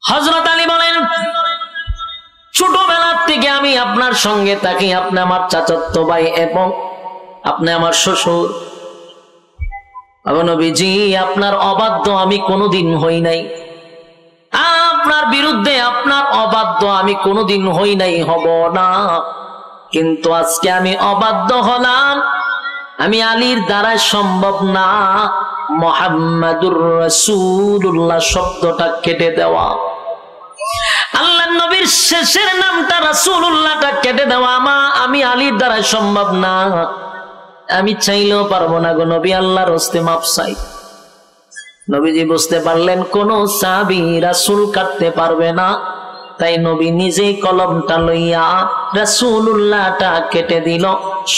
হযরত আলী বলেন, ছোটবেলা থেকে আমি আপনার সঙ্গে থাকি, আপনি আমার চাচাতো ভাই এবং আপনি আমার শ্বশুর। নবীজি, আপনার অবাধ্য আমি কোনোদিন হই নাই, আপনার বিরুদ্ধে আপনার অবাধ্য আমি কোনোদিন হই নাই, হব না। কিন্তু আজকে আমি অবাধ্য হলাম, আমি আলীর দ্বারা সম্ভব না মুহাম্মাদুর রাসূলুল্লাহ শব্দটা কেটে দেওয়া, আল্লাহর নবীর শেষের নামটা রাসূলুল্লাহটা কেটে দেওয়া আমি আলীর দ্বারা সম্ভব না, আমি চাইলেও পারবো না গো নবী, আল্লাহর হস্তে মাপ চাই। নবীজি বুঝতে পারলেন কোন সাহাবী রাসূল কাটতে পারবে না, তাই নবী নিজেই কলমটা লইয়া রাসূলুল্লাহটা কেটে দিল।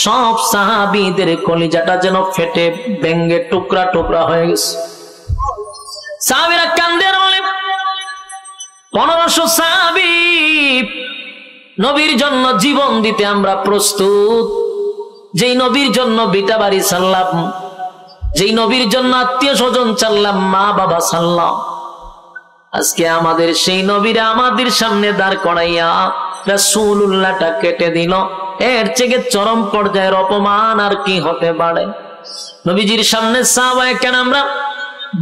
সব সাহাবীদের কলিজাটা যেন ফেটে ভেঙে টুকরা টুকরা হয়ে গেছে। সাহাবীরা কান্দে বলে, 1500 সাহাবী, নবীর জন্য জীবন দিতে আমরা প্রস্তুত। যেই নবীর জন্য বিটা বাড়ি ছাড়লাম, যেই নবীর জন্য আত্মীয় স্বজন চাললাম, মা বাবা ছাড়লাম, আজকে আমাদের সেই নবীরা আমাদের সামনে দাঁড় করাইয়া রাসূলুল্লাহটা কেটে দিল। এর থেকে চরম পর্যায়ের অপমান আর কি হতে পারে? নবীজির সামনে সাহাবায়ে কেরামরা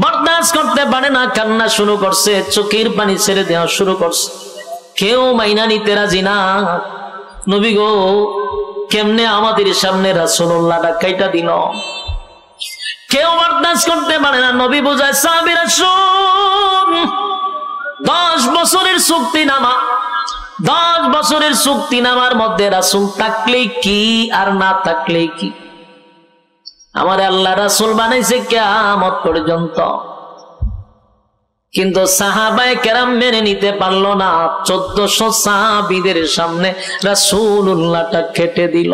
বরদাস্ত করতে পারে না, কান্না শুরু করছে, চোখের পানি ছেড়ে দেওয়া শুরু করছে। কেউ মাইনা নিতে রাজি না। নবী গো, কেমনে আমাদের সামনে রাসূলুল্লাহটা কাইটা দিল? কেউ বরদাস্ত করতে পারে না। নবী বোঝায়, সাহাবীরা শুন, 10 বছরের চুক্তিনামা, 10 বছরের চুক্তিনামার মধ্যে রাসূল থাকলে কি আর না থাকলে কি, আমার আল্লাহ রাসূল বানাইছে কিয়ামত পর্যন্ত। কিন্তু সাহাবায়ে কেরাম মেনে নিতে পারলো না। 1400 সাহাবীদের সামনে রাসূলুল্লাহটা কেটে দিল,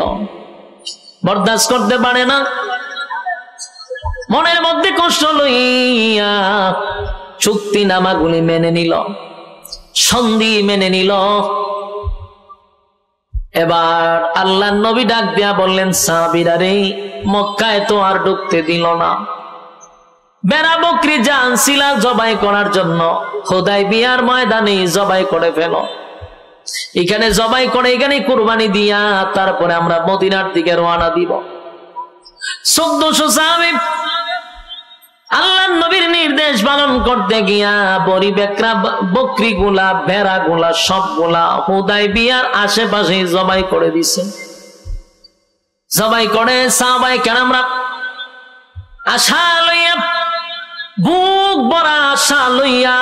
বরদাস্ত করতে পারে না। মনের মধ্যে কষ্ট লইয়া চুক্তিনামাগুলি মেনে নিল, সন্ধি মেনে নিল। এবার আল্লাহর নবী ডাক দিয়া বললেন, সাহাবীরা রে, মক্কায় তো আর ঢুকতে দিল না, বেড়া বকরি জানছিলা জবাই করার জন্য, হুদায়বিয়ার ময়দানে জবাই করে ফেল, এখানে জবাই করে এখানে কুরবানি দিয়া তারপরে আমরা মদিনার দিকে রওনা দিব। 1400 সাহাবী আল্লাহর নবীর নির্দেশ পালন করতে গিয়া বড়ি বেকরা বকরি গুলা, ভেড়া গুলা সবগুলা হুদায়বিয়ার আশেপাশে জবাই করে দিছে। জবাই করে সাহাবায়ে কেরামরা আশা লইয়া, বুক ভরা আশা লইয়া,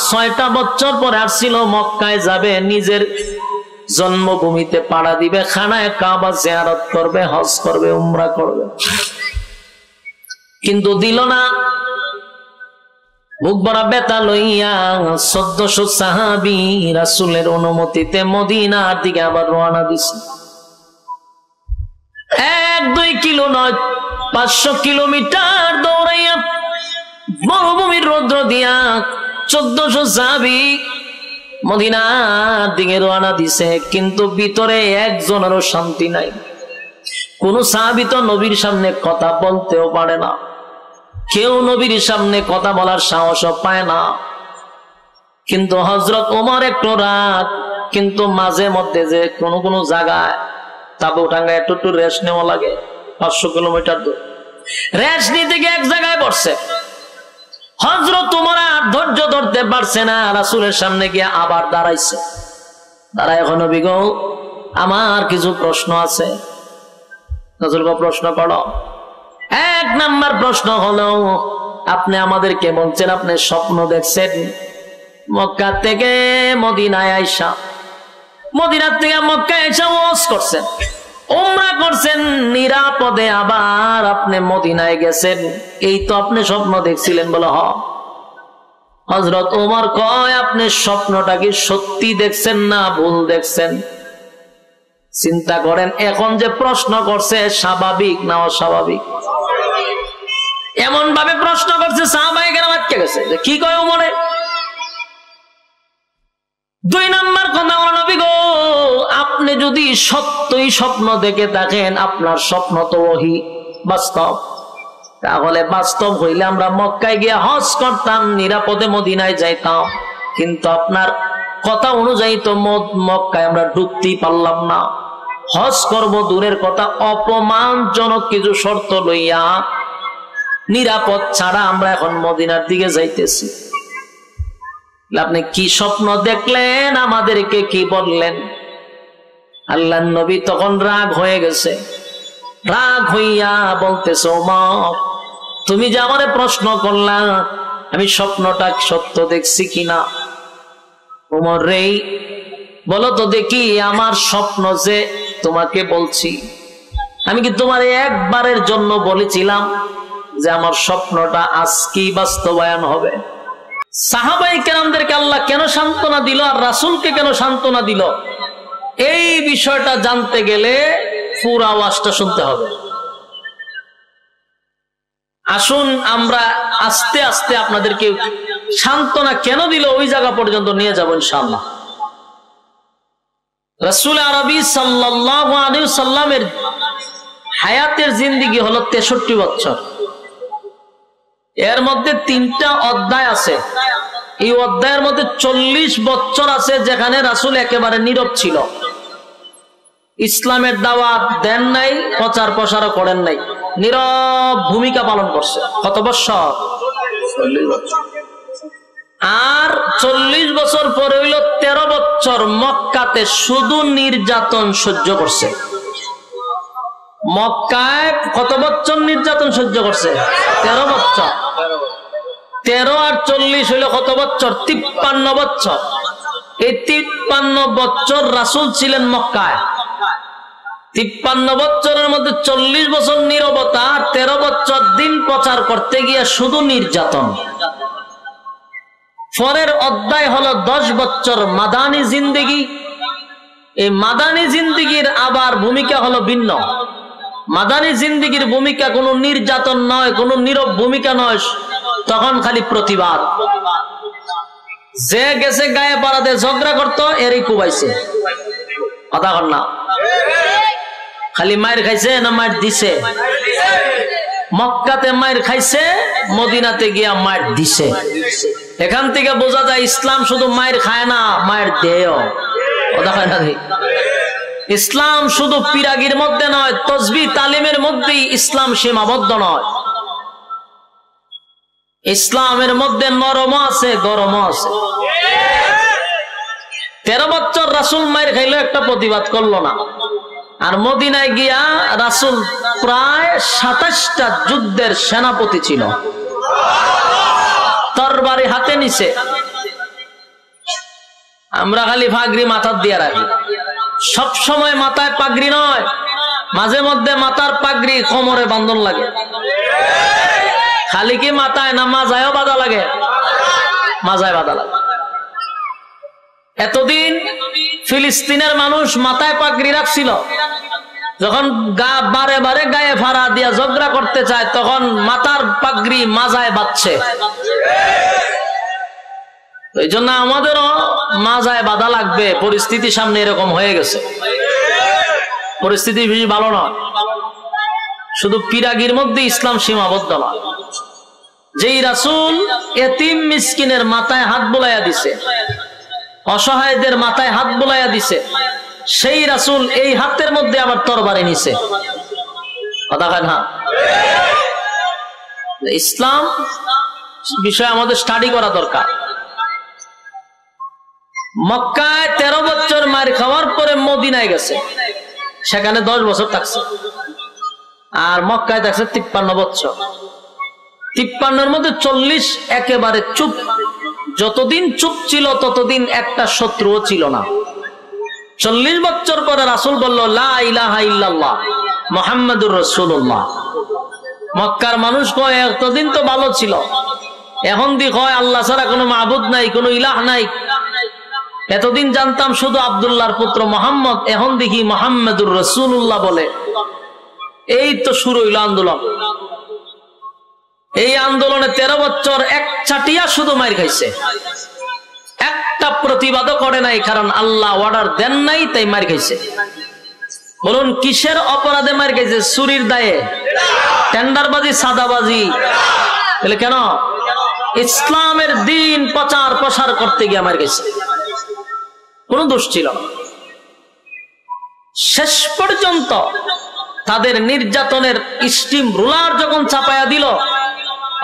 6টা বছর পরে আসছিল মক্কায় যাবে, নিজের জন্মভূমিতে পাড়া দিবে, খানায় কাবা জিয়ারত করবে, হজ করবে, উমরা করবে, কিন্তু দিল না। বুক ভরা ব্যথা লইয়া 1400 সাহাবী রাসূলের অনুমতিতে মদিনার দিকে আবার রওনা দিছে। 1-2 কিলো নয়, 500 কিলোমিটার দৌড়াইয়া মরুভূমির রৌদ্র দিয়া 1400 সাহাবী মদিনার দিকে রওনা দিছে। কিন্তু ভিতরে একজনেরও শান্তি নাই। কোন সাহাবী তো নবীর সামনে কথা বলতেও পারে না, কেউ নবীর সামনে কথা বলার সাহসও পায় না। কিন্তু হযরত ওমর একটু রাত, কিন্তু মাঝে মধ্যে যে কোন কোন জায়গায় তাবু টাঙ্গা একটু রেস্ট নেওয়া লাগে, 500 কিলোমিটার দূর রেস্ট নিতে গিয়ে এক জায়গায় বসছে। হযরত ওমর আর ধৈর্য ধরতে পারছে না, রাসূলের সামনে গিয়ে আবার দাঁড়াইছে। দাঁড়ায়, নবী গো, আমার কিছু প্রশ্ন আছে। রাসূল গো, প্রশ্ন করো। 1 নাম্বার প্রশ্ন হলো, আপনি আমাদেরকে বলছেন আপনি স্বপ্ন দেখছেন, মক্কা থেকে মদিনায় আইসা, মদিনার থেকে মক্কায় আইসা ওয়াজ করছেন, উমরা করছেন নিরাপদে, আবার আপনি মদিনায় গেছেন, এই তো আপনি স্বপ্ন দেখছিলেন? বলে হ। হযরত ওমর কয়, আপনি স্বপ্নটা কি সত্যি দেখছেন না ভুল দেখছেন? চিন্তা করেন, এখন যে প্রশ্ন করছে স্বাভাবিক না অস্বাভাবিক? এমন ভাবে প্রশ্ন করছে সাহাবায়ে কেরাম আটকে গেছে যে কি কয় ওমরে। 2 নাম্বার কথা হলো, নবী গো, আপনি যদি সত্যই স্বপ্ন দেখে থাকেন, আপনার স্বপ্ন তো ওহী বাস্তব, তাহলে বাস্তব হইলে আমরা মক্কায় গিয়ে হজ করতাম, নিরাপদে মদিনায় যাইতাম। কিন্তু আপনার কথা অনুযায়ী তো মক্কায় আমরা ঢুকতেই পারলাম না। হজ করব দূরের কথা, অপমানজনক কিছু শর্ত লইয়া নিরাপদ ছাড়া আমরা এখন মদিনার দিকে যাইতেছি। আপনি কি স্বপ্ন দেখলেন, আমাদেরকে কি বললেন? আল্লাহর নবী তখন রাগ হয়ে গেছে। রাগ হইয়া বলতেছে, ওমর তুমি যে আমারে প্রশ্ন করলা আমি স্বপ্নটা সত্য দেখছি কিনা, ওমর রে বলো তো দেখি আমার স্বপ্ন যে তোমাকে বলছি, আমি কি তোমার একবারের জন্য বলেছিলাম যে আমার স্বপ্নটা আজকেই বাস্তবায়ন হবে? সাহাবায়ে কেরামদেরকে আল্লাহ কেন সান্ত্বনা দিল আর রাসূলকে কেন সান্ত্বনা দিল, এই বিষয়টা জানতে গেলে পুরো আওয়াজটা শুনতে হবে। আসুন আমরা আস্তে আস্তে আপনাদেরকে সান্ত্বনা কেন দিল ওই জায়গা পর্যন্ত নিয়ে যাব ইনশাআল্লাহ। রাসূল আরবি সাল্লাল্লাহু আলাইহি ওয়াসাল্লামের হায়াতের জিন্দেগি হলো 63 বছর। এর মধ্যে 3টা অধ্যায় আছে। এই অধ্যায়ের মধ্যে 40 বছর আছে যেখানে রাসূল একেবারে নীরব ছিল, ইসলামের দাওয়াত দেন নাই, প্রচার প্রসারও করেন নাই, নীরব ভূমিকা পালন করছে। কত বছর? 40 বছর। আর 40 বছর পরে হইল 13 বছর মক্কাতে শুধু নির্যাতন সহ্য করছে। মক্কায় কত বছর নির্যাতন সহ্য করছে? 13 বছর। 13 আর 40 হইল কত বছর? 53 বছর। এই 53 বছর রাসূল ছিলেন মক্কায়। 53 বছরের মধ্যে 40 বছর নীরবতা, 13 বছর দিন প্রচার করতে গিয়ে শুধু নির্যাতন। পরের অধ্যায় হলো 10 বছর মাদানী জিন্দেগি। এই মাদানী জিন্দেগির আবার ভূমিকা হলো ভিন্ন। মাদানী জিন্দেগির ভূমিকা কোনো নির্যাতন নয়, কোনো নীরব ভূমিকা নয়, তখন খালি প্রতিবাদ। যে গেছে গায়ে পাড়াতে ঝগড়া করতো এরই কুবাইছে, কথা কর না। খালি মায়ের খাইছে না মায়ের দিছে? মক্কাতে মায়ের খাইছে, মদিনাতে গিয়া মায়ের দিছে। এখান থেকে বোঝা যায় ইসলাম শুধু মায়ের খায় না, মায়ের দেয়। কথা হয় না? ইসলাম শুধু পিরাগির মধ্যে নয়, তসবিহ তালিমের মধ্যেই ইসলাম সীমাবদ্ধ নয়। ইসলামের মধ্যে নরম আছে, গরম আছে। 13 বছর রাসূল মায়ের খাইলো, একটা প্রতিবাদ করলো না। আর মদিনায় গিয়া রাসূল প্রায় 27টা যুদ্ধের সেনাপতি ছিল, তরবারি হাতে নিছে। আমরা খালি পাগড়ি মাথার দিয়ে রাখি, সব সময় মাথায় পাগড়ি নয়, মাঝে মধ্যে মাথার পাগড়ি কোমরে বাঁধন লাগে। খালি কি মাথায় না, মাজায়ও বাঁধা লাগে? মাজায় বাঁধা লাগে। এতদিন ফিলিস্তিনের মানুষ মাথায় পাগড়ি রাখছিল, যখন বারে বারে গায়ে ফাড়া দিয়া ঝগড়া করতে চায় তখন মাথার পাগড়ি মাজায় বাঁধছে। এই জন্য আমাদেরও মাজায় বাঁধা লাগবে। পরিস্থিতি সামনে এরকম হয়ে গেছে, পরিস্থিতি বেশি ভালো নয়। শুধু পিরাগির মধ্যে ইসলাম সীমাবদ্ধ নয়। যেই রাসূল এতিম মিসকিনের মাথায় হাত বুলাইয়া দিছে, অসহায়দের মাথায় হাত বুলাইয়া দিছে, সেই রাসূল এই হাতের মধ্যে আবার তরবারি নিছে। কথা হয় না? ইসলাম বিষয়ে আমাদের স্টাডি করা দরকার। মক্কায় 13 বছর মার খাওয়ার পরে মদিনায় গেছে, সেখানে 10 বছর থাকছে। আর মক্কায় থাকছে 53 বছর। 53-এর মধ্যে 40 একেবারে চুপ। যতদিন চুপ ছিল ততদিন একটা শত্রুও ছিল না। 40 বছর পরে রাসূল বলল, লা ইলাহা ইল্লাল্লাহ মুহাম্মাদুর রাসূলুল্লাহ। মক্কার মানুষ কয় এতদিন তো ভালো ছিল, এখন দি কয় আল্লাহ ছাড়া কোনো মাবুদ নাই, কোনো ইলাহ নাই। এতদিন জানতাম শুধু আব্দুল্লাহর পুত্র মোহাম্মদ, এখন দেখি মুহাম্মাদুর রাসূলুল্লাহ বলে। এই তো শুরু হইল আন্দোলন। এই আন্দোলনে 13 বছর এক চাটিয়া শুধু মাইর খাইছে, একটা প্রতিবাদও করে নাই, কারণ আল্লাহ অর্ডার দেন নাই, তাই মার খাইছে। বলুন কিসের অপরাধে মার খাইছে? চুরির দায়ে, টেন্ডারবাজি, সাদাবাজি। তাহলে কেন? ইসলামের দিন প্রচার প্রসার করতে গিয়ে আমার গেছে, কোনো দোষ ছিল না। শেষ পর্যন্ত তাদের নির্যাতনের স্টিম রুলার যখন চাপায়া দিল,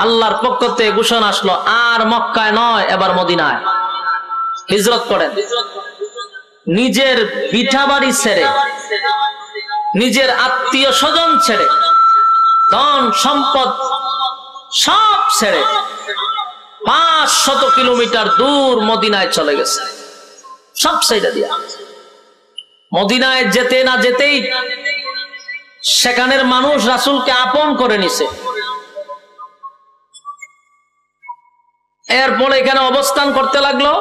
আল্লাহর পক্ষ থেকে ঘোষণা আসলো, আর মক্কায় নয়, এবার মদিনায় হিজরত করেন। নিজের বিঠা বাড়ি ছেড়ে, নিজের আত্মীয় স্বজন ছেড়ে, ধন সম্পদ সব ছেড়ে 500 কিলোমিটার দূর মদিনায় চলে গেছে, সব ছেড়ে দিয়া। মদিনায় যেতে না যেতেই সেখানের মানুষ রাসূলকে আপন করে নিছে। এরপরে এখানে অবস্থান করতে লাগলো।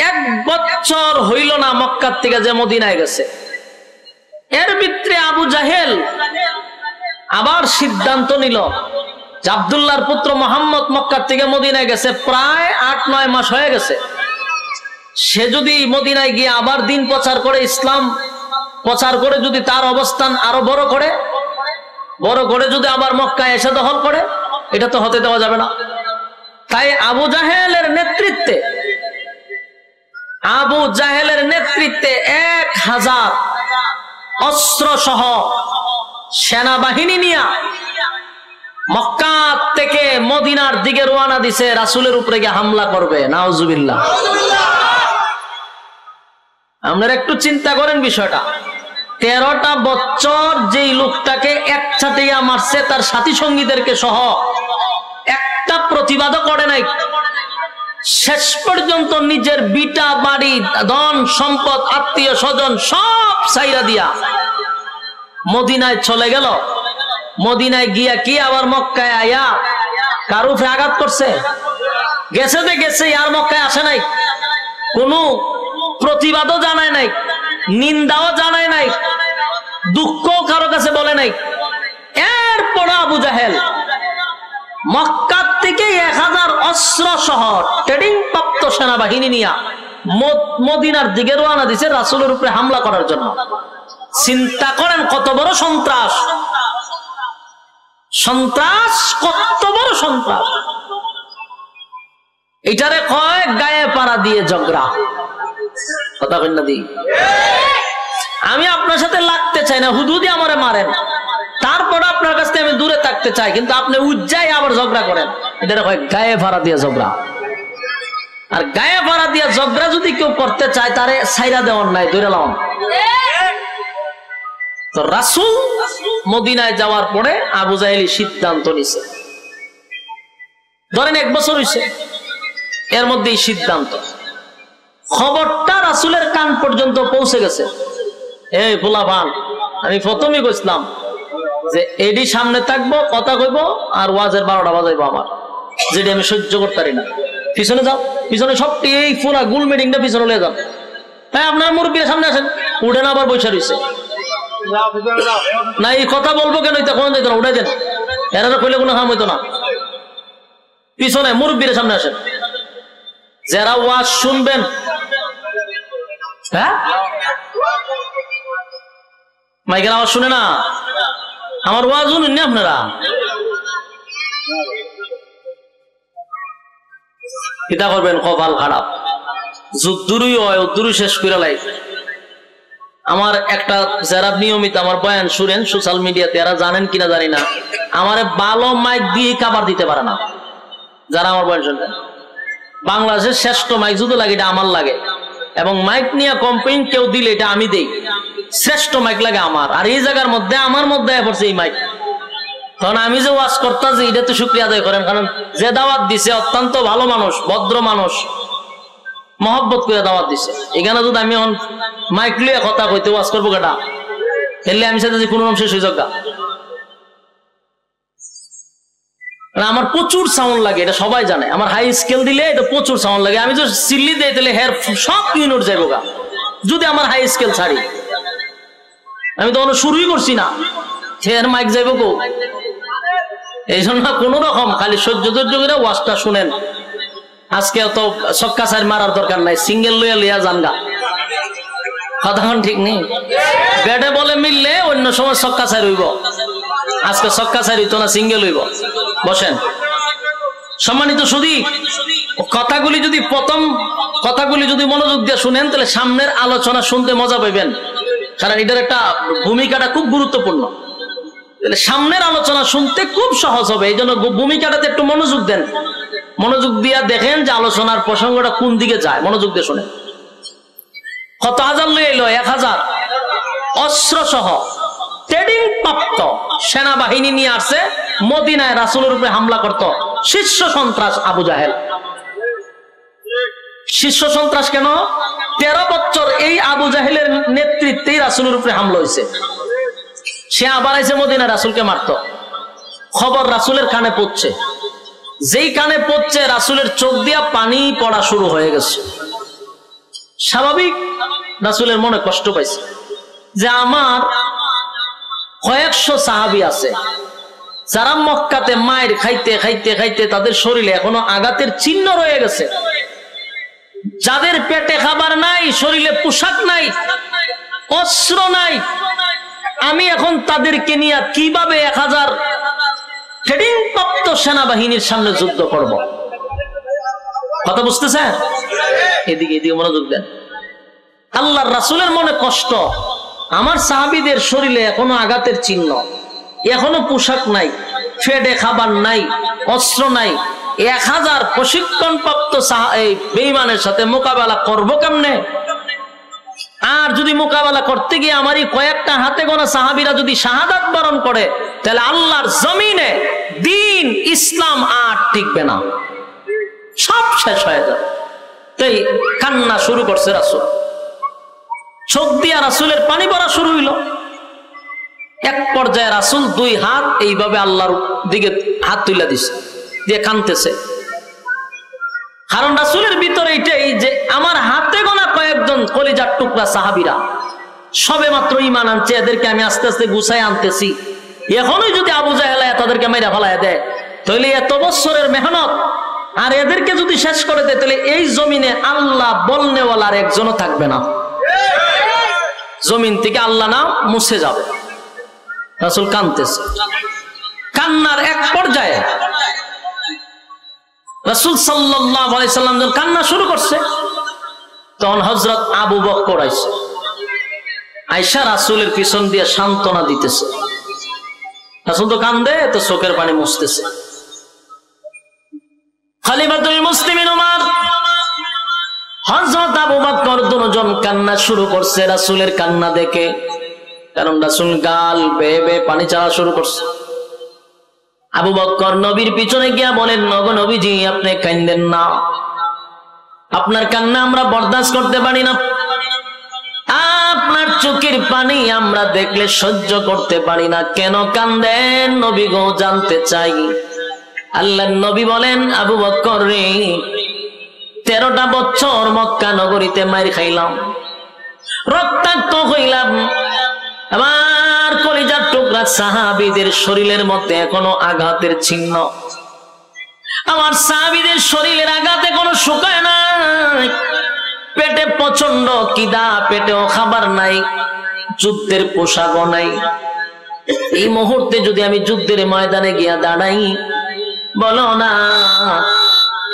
1 বছর হইল না মক্কার থেকে যে মদিনায় গেছে। এর ভিতরে আবু জাহেল আবার সিদ্ধান্ত নিল যে আব্দুল্লাহর পুত্র মুহাম্মদ মক্কার থেকে মদিনায় গেছে, প্রায় 8-9 মাস হয়ে গেছে। সে যদি মদিনায় গিয়ে আবার দিন প্রচার করে, ইসলাম প্রচার করে, যদি তার অবস্থান আরো বড় করে যদি আবার মক্কায় এসে দখল করে, এটা তো হতে দেওয়া যাবে না। তাই আবু জাহেলের নেতৃত্বে 1000 অস্ত্র সহ সেনাবাহিনী নিয়ে মক্কা থেকে মদিনার দিকে রওনা দিছে, রাসূলের উপরে গিয়ে হামলা করবে। নাউজুবিল্লাহ। আপনারা একটু চিন্তা করেন বিষয়টা। 13টা বছর যেই লোকটাকে একসাথে মারছে, তার সাথী সঙ্গীদেরকে সহ, একটা প্রতিবাদও করে নাই। শেষ পর্যন্ত নিজের বিটা বাড়ি, ধন সম্পদ, আত্মীয় স্বজন সব ছাইরা দিয়া মদিনায় চলে গেল। মদিনায় গিয়া কি আবার মক্কায় আয়া কারুফে আঘাত করছে? গেছে, আর মক্কায় আসে নাই, কোনো প্রতিবাদও জানায় নাই, নিন্দাও জানায় নাই, দুঃখ কারো কাছে বলে নাই। এরপর আবু জাহেল মক্কা থেকে 1000 অস্ত্র সহ ট্রেনিং প্রাপ্ত সেনাবাহিনী নিয়ে মদিনার দিকে রওনা দিছে রাসূলের উপরে হামলা করার জন্য। চিন্তা করেন কত বড় সন্ত্রাস, কত বড় সন্ত্রাস। এটারে কয় গায়ে পাড়া দিয়ে ঝগড়া। কথা কই না দি? আমি আপনার সাথে লাগতে চাই না, হুদুদি আমারে মারেন, তারপর আপনার কাছ থেকে আমি দূরে থাকতে চাই, কিন্তু আপনি উজ্জাই আবার ঝগড়া করেন। এটা কয় গায়ে পাড়া দিয়ে ঝগড়া। আর গায়ে পাড়া দিয়ে ঝগড়া যদি কেউ করতে চায়, তারে ছাইরা দেওয়ার নাই, ধরে লাম। তো রাসূল মদিনায় যাওয়ার পরে আবু জাহেল সিদ্ধান্ত নিছে, ধরেন 1 বছর হইছে, এর মধ্যেই সিদ্ধান্ত, খবরটা রাসূলের কান পর্যন্ত পৌঁছে গেছে। এই পোলাপান, আমি প্রথমেই কইছিলাম যে এডি সামনে থাকবো, কথা কইব, আর ওয়াজের 12টা বাজাইবো আমার, যেটা আমি সহ্য করতে পারি না। পিছনে যাও, পিছনে সব এই পুরা গুল মিটিংটা পিছনে লয়ে যাও। হ্যাঁ, আপনার মুরব্বীর সামনে আসেন, উঠে না আবার বৈশা রয়েছে না, এই কথা বলবো কেন? কোন যেত না, উঠে দেন, এরা তো কইলে কোনো কাম হইতো না। পিছনে মুরব্বীর সামনে আসেন, যারা ওয়াজ শুনবেন। হ্যাঁ, মাইকের আওয়াজ শুনে না, আমার ওয়াজ শুনুন না আপনারা। কিতা করবেন, কপাল খারাপ, যুদ্ধরই হয় উদ্দুরই শেষ করে লাই। আমার একটা, যারা নিয়মিত আমার বয়ান শুনেন সোশ্যাল মিডিয়াতে, এরা জানেন কিনা জানি না, আমারে ভালো মাইক দিয়ে কাভার দিতে পারে না। যারা আমার বয়ান শুনবেন, বাংলাদেশের শ্রেষ্ঠ মাইক যদি লাগে এটা আমার লাগে, এবং মাইক নিয়ে কমপ্লেইন কেউ দিলে এটা আমি দেই, শ্রেষ্ঠ মাইক লাগে আমার। আর এই জায়গার মধ্যে আমার মধ্যে পড়ছে এই মাইক, তখন আমি যে ওয়াজ করতেছি এটা তো শুকরিয়া আদায় করেন, কারণ যে দাওয়াত দিছে অত্যন্ত ভালো মানুষ, ভদ্র মানুষ, মহব্বত করে দাওয়াত দিছে। এখানে যদি আমি এখন মাইক লিয়ে কথা কইতে ওয়াজ করবো কেটা, এলে আমি সাথে কোনো নাম শেষ হয়ে যাক। আমার প্রচুর সাউন্ড লাগে, এটা সবাই জানে। আমার হাই স্কেল দিলে এটা প্রচুর সাউন্ড লাগে। আমি যদি সিল্লি দিয়ে দিলে হেয়ার সব ইউনিট যাইব গা, যদি আমার হাই স্কেল ছাড়ি। আমি তো শুরুই করছি না, হেয়ার মাইক যাইব কো। এই জন্য কোন রকম খালি সহ্য ধৈর্য করে ওয়াজটা শুনেন। আজকে তো ছক্কা চার মারার দরকার নাই, সিঙ্গেল লইয়া লিয়া জানগা। কথা ঠিক নেই, ব্যাটে বলে মিললে অন্য সময় ছক্কা চার হইব, আজকে ছক্কা চার হইতো না, সিঙ্গেল হইব। বসেন, সম্মানিত সুধী, কথাগুলি যদি প্রথম কথাগুলি যদি মনোযোগ দিয়ে শুনেন তাহলে সামনের আলোচনা শুনতে মজা পাবেন, কারণ এটার একটা ভূমিকাটা খুব গুরুত্বপূর্ণ। তাহলে সামনের আলোচনা শুনতে খুব সহজ হবে, এই জন্য ভূমিকাটাতে একটু মনোযোগ দেন। মনোযোগ দিয়ে দেখেন যে আলোচনার প্রসঙ্গটা কোন দিকে যায়, মনোযোগ দিয়ে শুনেন। কত হাজার লই এলো? 1000 অস্ত্র সহ ট্রেনিং প্রাপ্ত সেনাবাহিনী নিয়ে আসছে মদিনায় রাসূলের উপরে হামলা করত শীর্ষ সন্ত্রাস আবু জাহেল। শীর্ষ সন্ত্রাস কেন? 13 বছর এই আবু জাহেলের নেতৃত্বেই রাসূলের উপরে হামলা হয়েছে। সে আবার এসে মদিনায় রাসূলকে মারত। খবর রাসূলের কানে পৌঁছছে, যেই কানে পৌঁছছে রাসূলের চোখ দিয়া পানি পড়া শুরু হয়ে গেছে। স্বাভাবিক রাসূলের মনে কষ্ট পাইছে যে আমার কয়েকশো সাহাবী আছে যারা মক্কাতে মায়ের খাইতে খাইতে খাইতে তাদের শরীরে এখনো আঘাতের চিহ্ন রয়ে গেছে, যাদের পেটে খাবার নাই, শরীরে পোশাক নাই, অস্ত্র নাই। আমি এখন তাদেরকে নিয়ে কিভাবে 1000 ট্রেনিং প্রাপ্ত সেনাবাহিনীর সামনে যুদ্ধ করব? কথা বুঝতেছেন? এদিকে এদিকে মনোযোগ দেন। আল্লাহর রাসূলের মনে কষ্ট, আমার সাহাবীদের শরীরে এখনো আঘাতের চিহ্ন, এখনো পোশাক নাই, পেটে খাবার নাই, অস্ত্র নাই। 1000 প্রশিক্ষণ প্রাপ্ত বেঈমানের সাথে মোকাবেলা করবো কেমনে? আর যদি মোকাবেলা করতে গিয়ে আমারই কয়েকটা হাতে গোনা সাহাবীরা যদি শাহাদাত বরণ করে, তাহলে আল্লাহর জমিনে দ্বীন ইসলাম আর টিকবে না, সব শেষ হয়ে যাবে। তাই কান্না শুরু করছে রাসূল, চোখ দিয়া রাসূলের পানি পড়া শুরু হইল। এক পর্যায়ে রাসূল 2 হাত এইভাবে আল্লাহর দিকে হাত তুলে দিছে, দিয়ে কাঁদতেছে। কারণ রাসূলের ভিতরে এটাই যে আমার হাতে গোনা কয়েকজন কলিজার টুকরা সাহাবীরা সবে মাত্র ঈমান আনছে, এদেরকে আমি আস্তে আস্তে গুছায় আনতেছি। এখনই যদি আবু জাহেল তাদেরকে মেরে ফেলায় দেয়, তাহলে এত বছরের মেহনত আর এদেরকে যদি শেষ করে দেয়, তাহলে এই জমিনে আল্লাহ বলনেওয়ালার একজনও থাকবে না, জমিন থেকে আল্লাহ নাম মুছে যাবে। রাসূল কাঁদতেছে। কান্নার এক পর্যায়ে রাসূল সাল্লাল্লাহু আলাইহি সাল্লাম যখন কান্না শুরু করছে, তখন হযরত আবু বকর আয়েশা রাসূলের পিছন দিয়ে সান্ত্বনা দিতেছে। রাসূল তো কান্দে, তো চোখের পানি মুছতেছে। খলিফাতুল মুসলিমিন ওমর, হযরত আবু বকর দুজন কান্না শুরু করছে রাসূলের কান্না দেখে, কারণ রাসূল গাল বেয়ে বেয়ে পানি চালা শুরু করছে। আবু বকর নবীর পিছনে গিয়া বলেন, নগো নবীজি, আপনি কাঁদেন না, আপনার কান্না আমরা বরদাস্ত করতে পারি না, আপনার চোখের পানি আমরা দেখলে সহ্য করতে পারি না, কেন কাঁদেন নবী গো, জানতে চাই। আল্লাহর নবী বলেন, আবু বকর রে, 13টা বছর মক্কা নগরীতে মার খাইলাম, রক্তাক্ত হইলাম, আমার কলিজার টুকরা সাহাবীদের শরীরের মধ্যে এখনো আঘাতের চিহ্ন, আমার সাহাবীদের শরীরের আঘাত এখনো শুকায় নাই, পেটে প্রচন্ড খিদা, পেটেও খাবার নাই, যুদ্ধের পোশাকও নাই। এই মুহূর্তে যদি আমি যুদ্ধের ময়দানে গিয়া দাঁড়াই, বলো না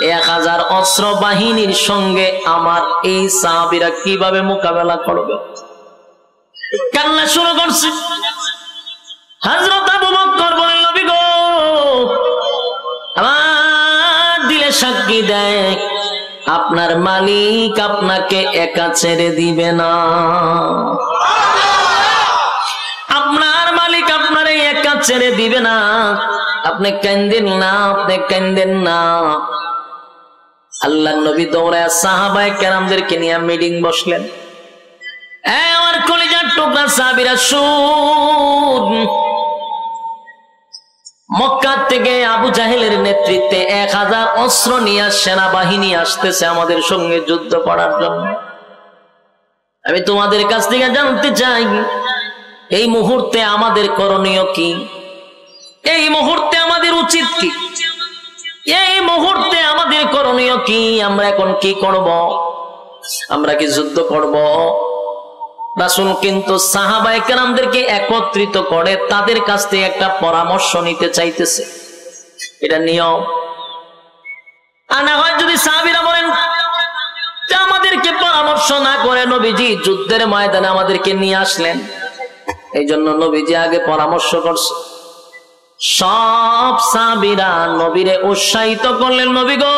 1000 অস্ত্র বাহিনীর সঙ্গে আমার এই সাহাবীরা কিভাবে মোকাবেলা করবে? কান্না শুরু করছে। হযরত আবু বকর বলেন, নবী গো, আমার দিলে সাক্ষী দেয় আপনার মালিক আপনাকে একা ছেড়ে দিবে না, আপনার মালিক আপনারে একা ছেড়ে দিবে না, আপনি কাঁদেন না, আপনি কাঁদেন না। আল্লাহর নবী দৌড়ায় সাহাবায়ে কেরামদেরকে নিয়ে মিটিং বসলেন। আমার কলিজার টুকরা সাহাবীরা শুন, মক্কা থেকে আবু জাহেলের নেতৃত্বে 1000 অস্ত্র নিয়ে সেনাবাহিনী আসতেছে আমাদের সঙ্গে যুদ্ধ করার জন্য। আমি তোমাদের কাছ থেকে জানতে চাই, এই মুহূর্তে আমাদের করণীয় কি? এই মুহূর্তে আমাদের উচিত কি? এই মুহূর্তে আমাদের করণীয় কি? আমরা এখন কি করব? আমরা কি যুদ্ধ করব? রাসূল কিন্তু সাহাবায়ে কেরামদেরকে একত্রিত করে তাদের কাছ থেকে একটা পরামর্শ নিতে চাইতেছে। এটা নিয়ম। আর না হয় যদি সাহাবীরা বলেন যে আমাদেরকে পরামর্শ না করে নবীজি যুদ্ধের ময়দানে আমাদেরকে নিয়ে আসলেন, এই জন্য নবীজি আগে পরামর্শ করছে। সব সাহাবীরা নবীরে উৎসাহিত করলেন, নবী গো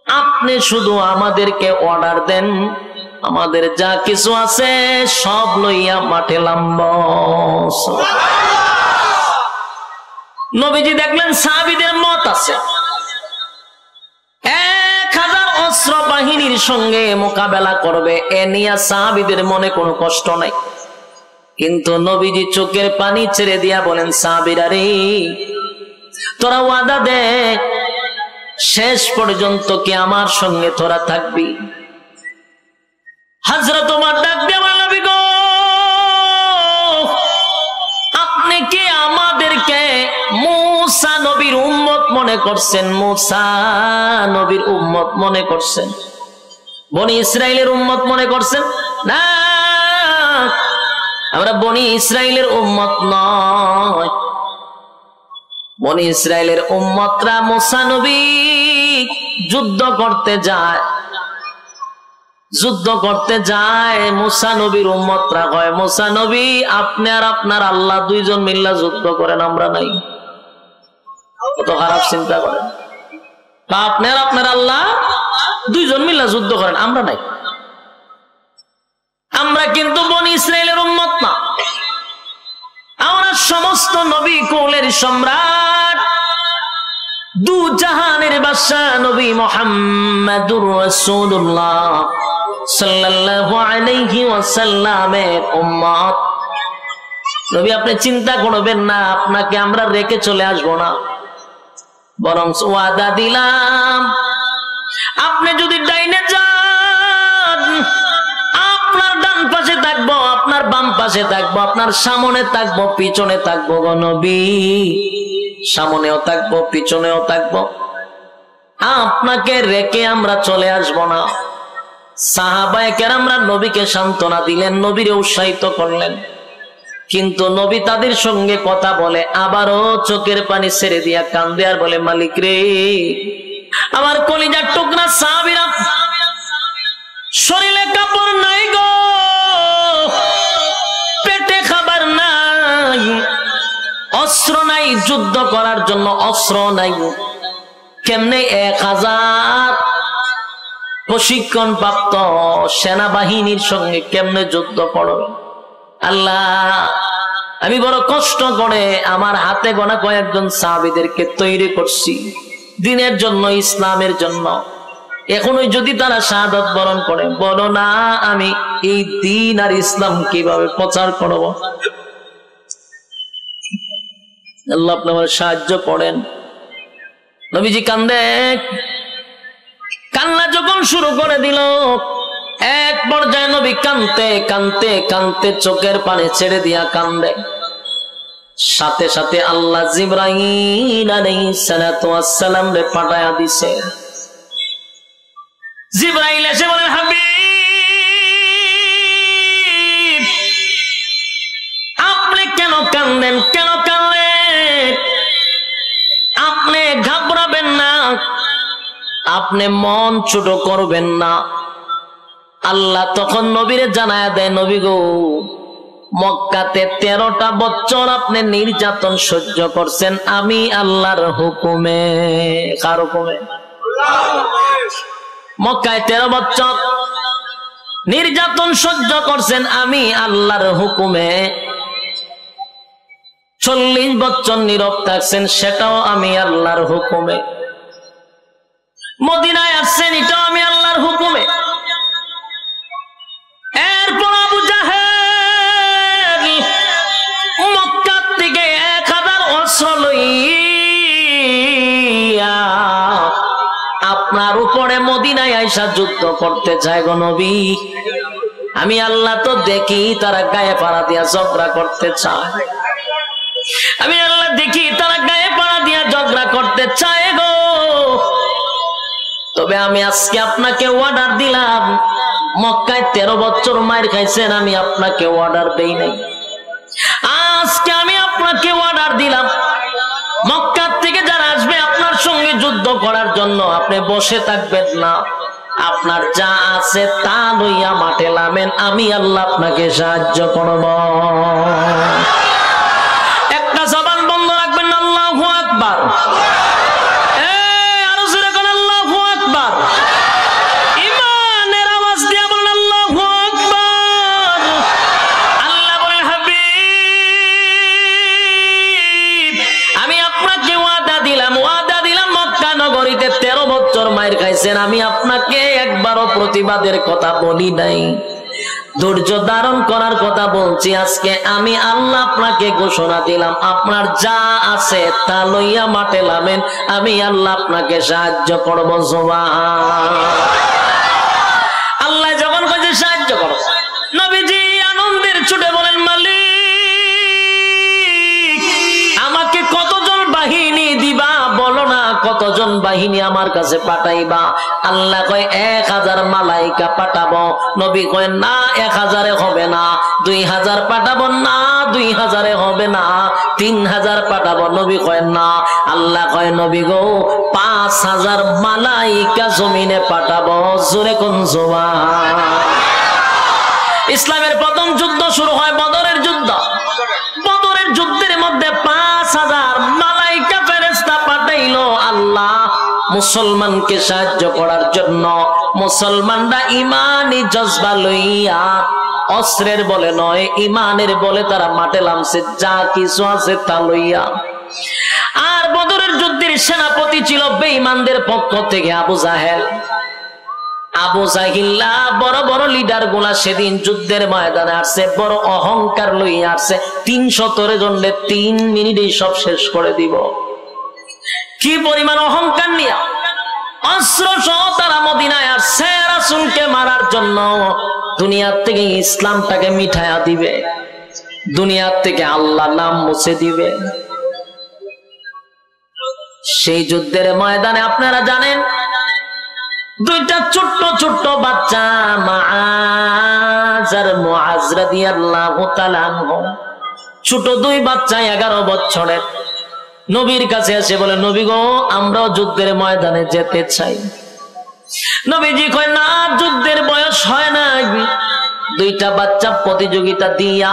আপনি শুধু আমাদেরকে অর্ডার দেন, আমাদের যা কিছু আছে সব লইয়া মাঠে নামব। নবীজি দেখলেন সাহাবীদের মত আছে, 1000 অস্ত্র বাহিনীর সঙ্গে মোকাবেলা করবে, এ নিয়ে সাহাবীদের মনে কোনো কষ্ট নাই। কিন্তু নবীজি চোখের পানি ছেড়ে দিয়া বলেন, সাহাবীরা রে তোরা ওয়াদা দে শেষ পর্যন্ত কি আমার সঙ্গে তোরা থাকবি। হযরত ওমর ডাক দিয়ে বলেন, নবী গো আপনি কি আমাদেরকে মুসা নবীর উম্মত মনে করছেন? মুসা নবীর উম্মত মনে করছেন? বনি ইসরাইলের উম্মত মনে করছেন? না, আমরা বনি ইসরাইলের উম্মত নয়। বনি ইসরাইলের উম্মতরা মুসা নবী যুদ্ধ করতে যায়, মুসা নবীর উম্মতরা হয় মুসা নবী আপনি আর আপনার আল্লাহ দুইজন মিল্লা যুদ্ধ করেন, আমরা নাই। কত খারাপ চিন্তা করেন, আপনি আর আপনার আল্লাহ দুইজন মিল্লা যুদ্ধ করেন, আমরা নাই। আমরা কিন্তু বনি ইসরাইলের উম্মত না, আমরা সমস্ত নবী কুলের সম্রাট, দু জাহানের বাদশা নবী মুহাম্মদুর রাসূলুল্লাহ সাল্লাল্লাহু আলাইহি ওয়াসাল্লামের উম্মত। নবী আপনি চিন্তা করবেন না, আপনাকে আমরা রেখে চলে আসবো না, বরং ওয়াদা দিলাম আপনি যদি ডাইনে যান আপনার ডান পাশে থাকবো, আপনার বাম পাশে থাকবো, আপনার সামনে থাকবো, পিছনে থাকবো গো নবী, সামনেও থাকবো পিছনেও থাকবো, আপনাকে রেখে আমরা চলে আসবো না। সাহাবায়ে কেরামরা নবীকে সান্ত্বনা দিলেন, নবীরে উৎসাহিত করলেন, কিন্তু নবী তাদের সঙ্গে কথা বলে আবারও চোখের পানি ছেড়ে দিয়া কান্দে আর বলে, মালিক রে আমার কলিজার টুকরা সাহাবীরা শরীরে কাপড় নাই গো, পেটে খাবার নাই, অস্ত্র নাই, যুদ্ধ করার জন্য অস্ত্র নাই, কেমনে 1000 প্রশিক্ষণ প্রাপ্ত সেনাবাহিনীর সঙ্গে কেমনে যুদ্ধ করবে। আল্লাহ আমি বড় কষ্ট করে আমার হাতে গোনা কয়েকজন সাহাবীদেরকে তৈরি করছি দিনের জন্য, ইসলামের জন্য, এখনো যদি তারা শাহাদাত বরণ করে, বলো না আমি এই দ্বীন আর ইসলাম কিভাবে প্রচার করব। আল্লাহ আপনি আমার সাহায্য করেন। নবীজি কান্দে, কান্না যখন শুরু করে দিল, এক পর্যায়ে নবী কাঁদতে কাঁদতে কাঁদতে চোখের পানি ছেড়ে দিয়া কান্দে। সাথে সাথে আল্লাহ জিবরাইল আলাইহিস সালাতু ওয়াস সালাম রে পাঠায়া দিছে। জিবরাইল এসে বলেন, হাবিব আপনি কেন কাঁদেন, কেন কাঁদলেন? আপনি ঘাবড়াবেন না, আপনি মন ছোট করবেন না। আল্লাহ তখন নবীরে জানায়া দেয়, নবী গো মক্কাতে 13টা বছর আপনি নির্যাতন সহ্য করছেন, আমি আল্লাহর হুকুমে। কার হুকুমে? মক্কায় 13 বছর নির্যাতন সহ্য করছেন, আমি আল্লাহর হুকুমে। 40 বছর নীরব থাকছেন, সেটাও আমি আল্লাহর হুকুমে। মদিনায় আসছেন, এটাও আমি আল্লাহর হুকুমে। এরপর আবু জাহেল মক্কা থেকে 1000 অস্ত্র লইয়া আপনার উপরে মদিনায় আইসা যুদ্ধ করতে চায় গো নবী। আমি আল্লাহ তো দেখি তারা গায়ে পাড়া দিয়া ঝগড়া করতে চায়, আমি আল্লাহ দেখি তারা গায়ে পাড়া দিয়া ঝগড়া করতে চায় গো। তবে আমি আজকে আপনাকে অর্ডার দিলাম, মক্কায় 13 বছর মায়ের খাইছেন, আমি আপনাকে অর্ডার দেই নাই। আজকে আমি আপনাকে অর্ডার দিলাম, মক্কা থেকে যারা আসবে আপনার সঙ্গে যুদ্ধ করার জন্য আপনি বসে থাকবেন না, আপনার যা আছে তা লইয়া মাঠে নামেন, আমি আল্লাহ আপনাকে সাহায্য করব। একটা জবান বন্ধ রাখবেন, আল্লাহু আকবার। আরো জোরে বলেন আল্লাহু আকবার। ঈমানের আওয়াজ দিয়ে বলেন আল্লাহু আকবার। আল্লাহ বলেন, হাবিব আমি আপনাকে ওয়াদা দিলাম মক্কা নগরীতে 13 বছর মায়ের খাইছেন, আমি আপনাকে একবারও প্রতিবাদের কথা বলি নাই, ধৈর্য ধারণ করার কথা বলছি। আজকে আমি আল্লাহ আপনাকে ঘোষণা দিলাম, আপনার যা আছে তা লইয়া মাঠে নামেন, আমি আল্লাহ আপনাকে সাহায্য করব। সুবহানাল্লাহ। আল্লাহ যখন কইছে সাহায্য করো, নবীজি আনন্দের ছুটে বলেন, মালিক আমাকে কতজন বাহিনী দিবা বলো না, কতজন বাহিনী আমার কাছে পাঠাইবা? আল্লাহ কয় 1000 মালাইকা পাঠাবো। নবী কয় না 1000 হবে না, 2000 পাঠাবো না, 2000 হবে না, 3000 পাঠাবো। নবী কয় না। আল্লাহ কয় নবী গো 5000 মালাইকা জমিনে পাঠাবো। জোরে কোন সুবহানাল্লাহ। ইসলামের প্রথম যুদ্ধ শুরু হয় বদরের যুদ্ধ। বদরের যুদ্ধের মধ্যে 5000 মালাইকা ফেরেশতা পাঠাইলো আল্লাহ মুসলমানকে সাহায্য করার জন্য। মুসলমানরা ইমানি জজবা লইয়া, অস্ত্রের বলে নয় ইমানের বলে তারা মাঠে নামছে, যা কিছু আছে তা লইয়া। আর বদরের যুদ্ধের সেনাপতি ছিল বেঈমানদের পক্ষ থেকে আবু জাহেল। আবু জাহিল্লা বড় বড় লিডার গুলা সেদিন যুদ্ধের ময়দানে আসছে, বড় অহংকার লইয়া আসছে। 300 জনের 3 মিনিটেই সব শেষ করে দিব। কি পরিমাণ অহংকার নিয়ে অস্ত্র সহ তারা মদিনায় আসছে রাসূলকে মারার জন্য। দুনিয়ার থেকে ইসলামটাকে মিঠাইয়া দিবে, দুনিয়ার থেকে আল্লাহর নাম মুছে দিবে। সেই যুদ্ধের ময়দানে আপনারা জানেন দুইটা ছোট্ট ছোট্ট বাচ্চা, মুআজ আর মুআজ রাদিয়াল্লাহু তাআলা আনহু, ছোট 2 বাচ্চা 11 বছরের, নবীর কাছে এসে বলে, নবী গো আমরাও যুদ্ধের ময়দানে যেতে চাই। নবীজি কয় না, যুদ্ধের বয়স হয় না। দুইটা বাচ্চা প্রতিযোগিতা দিয়া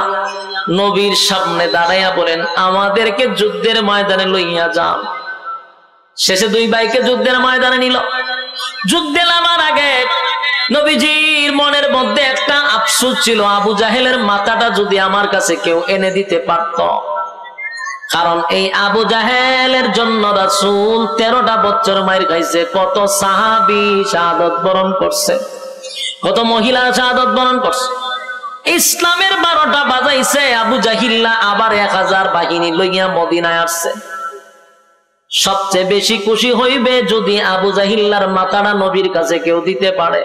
নবীর সামনে দাঁড়াইয়া বলেন, আমাদেরকে যুদ্ধের ময়দানে লইয়া যাও। শেষে 2 ভাইকে যুদ্ধের ময়দানে নিল। যুদ্ধে নামার আগে নবীজির মনের মধ্যে একটা আফসোস ছিল, আবু জাহেলের মাথাটা যদি আমার কাছে কেউ এনে দিতে পারত। কারণ এই আবু জাহেলের জন্য রাসূল 13টা বছর মাইর খাইছে, কত সাহাবী শাহাদাত বরণ করছে, কত মহিলা শাহাদাত বরণ করছে। ইসলামের 12টা বাজাইছে, আবু জাহিল্লা আবার 1000 বাহিনী লইয়া মদিনায় আসছে। সবচেয়ে বেশি খুশি হইবে যদি আবু জাহিল্লার মাথাটা নবীর কাছে কেউ দিতে পারে।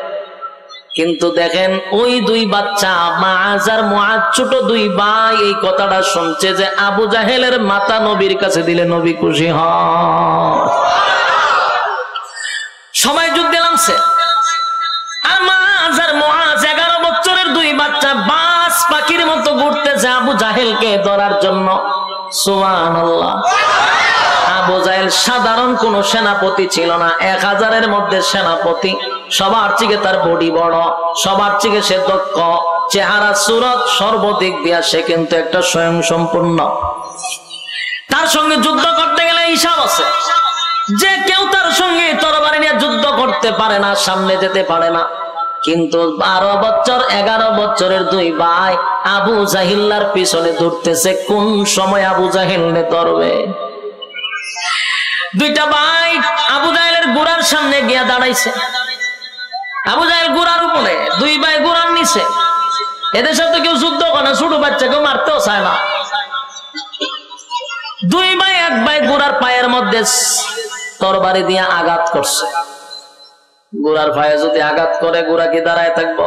কিন্তু দেখেন ওই 2 বাচ্চা মুআজ আর মুআজ, ছোট 2 ভাই, এই কথাটা শুনছে যে আবু জাহেলের মাথা নবীর কাছে দিলে নবী খুশি হয়। সবাই যুদ্ধে নামছে। মুআজ আর মুআজ 11 বছরের 2 বাচ্চা বাস পাখির মতো ঘুরতেছে আবু জাহেলকে ধরার জন্য। সুবহানাল্লাহ। আবু জাহেল সাধারণ কোন সেনাপতি ছিল না, 1000-এর মধ্যে সেনাপতি। সবার থেকে তার বডি বড়, সবার থেকে সে দক্ষ, চেহারা সুরত সর্বদিক দিয়া সে কিন্তু একটা স্বয়ং সম্পূর্ণ। তার সঙ্গে যুদ্ধ করতে গেলে হিসাব আছে, যে কেউ তার সঙ্গে তরবারি নিয়ে যুদ্ধ করতে পারে না, সামনে যেতে পারে না। কিন্তু 12 বছর 11 বছরের 2 ভাই আবু জাহিল্লার পিছনে দৌড়তেছে, কোন সময় আবু জাহিলকে ধরবে। 2টা ভাই আবু জাহেলের ঘোড়ার সামনে গিয়া দাঁড়াইছে। আবু জাহেল ঘোড়ার উপরে, 2 ভাই ঘোড়ার নিচে। এদের সাথে কেউ যুদ্ধ করে না, ছোট বাচ্চাকে মারতেও চায় না। 2 ভাই, 1 ভাই ঘোড়ার পায়ের মধ্যে তরবারি দিয়ে আঘাত করছে। ঘোড়ার পায়ে যদি আঘাত করে ঘোড়া কি দাঁড়ায় থাকবো?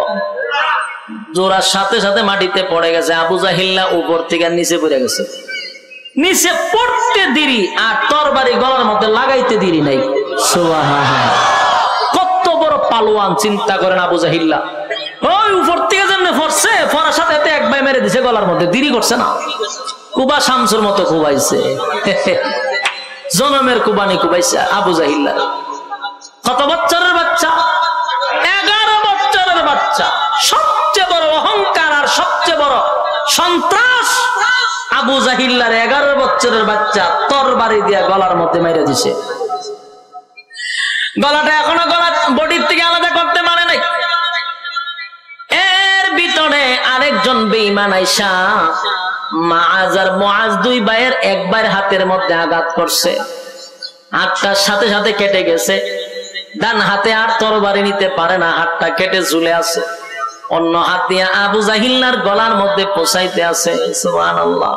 জোড়ার সাথে সাথে মাটিতে পড়ে গেছে। আবু জাহিল্লা উপর থেকে নিচে পড়ে গেছে। নিচে পড়তে দেরি আর তরবারি গলার মধ্যে লাগাইতে দেরি নাই। সুবহানাল্লাহ। কত বড় পালোয়ান চিন্তা করেন আবু জাহিল্লা। ওই উপর থেকে যেমনি পড়ছে, পড়ার সাথে সাথে 1 ভাই মেরে দিছে গলার মধ্যে, দেরি করছে না। কুবা শামসুর মতো কুবাইছে। জনমের কুবানি কুবাইছে আবু জাহিল্লার। কত বছরের বাচ্চা? 11 বছরের বাচ্চা। সবচেয়ে বড় অহংকার আর সবচেয়ে বড় সন্ত্রাস আবু জাহিল্লার 11 বছরের বাচ্চা তরবারি দিয়া গলার মধ্যে মাইরা দিছে। গলাটা এখনো গলা বডির থেকে আলাদা করতে পারে নাই। এর ভিতরে আরেকজন বেঈমান আইসা মাআজ আর মুআজ দুই ভাইয়ের এক ভাইয়ের হাতের মধ্যে আঘাত করছে। হাতটার সাথে সাথে কেটে গেছে। ডান হাতে আর তরবারি নিতে পারে না, হাতটা কেটে ঝুলে আছে। অন্য হাত দিয়ে আবু জাহিল্লার গলার মধ্যে পৌঁছাইতে আছে। সুবহানাল্লাহ।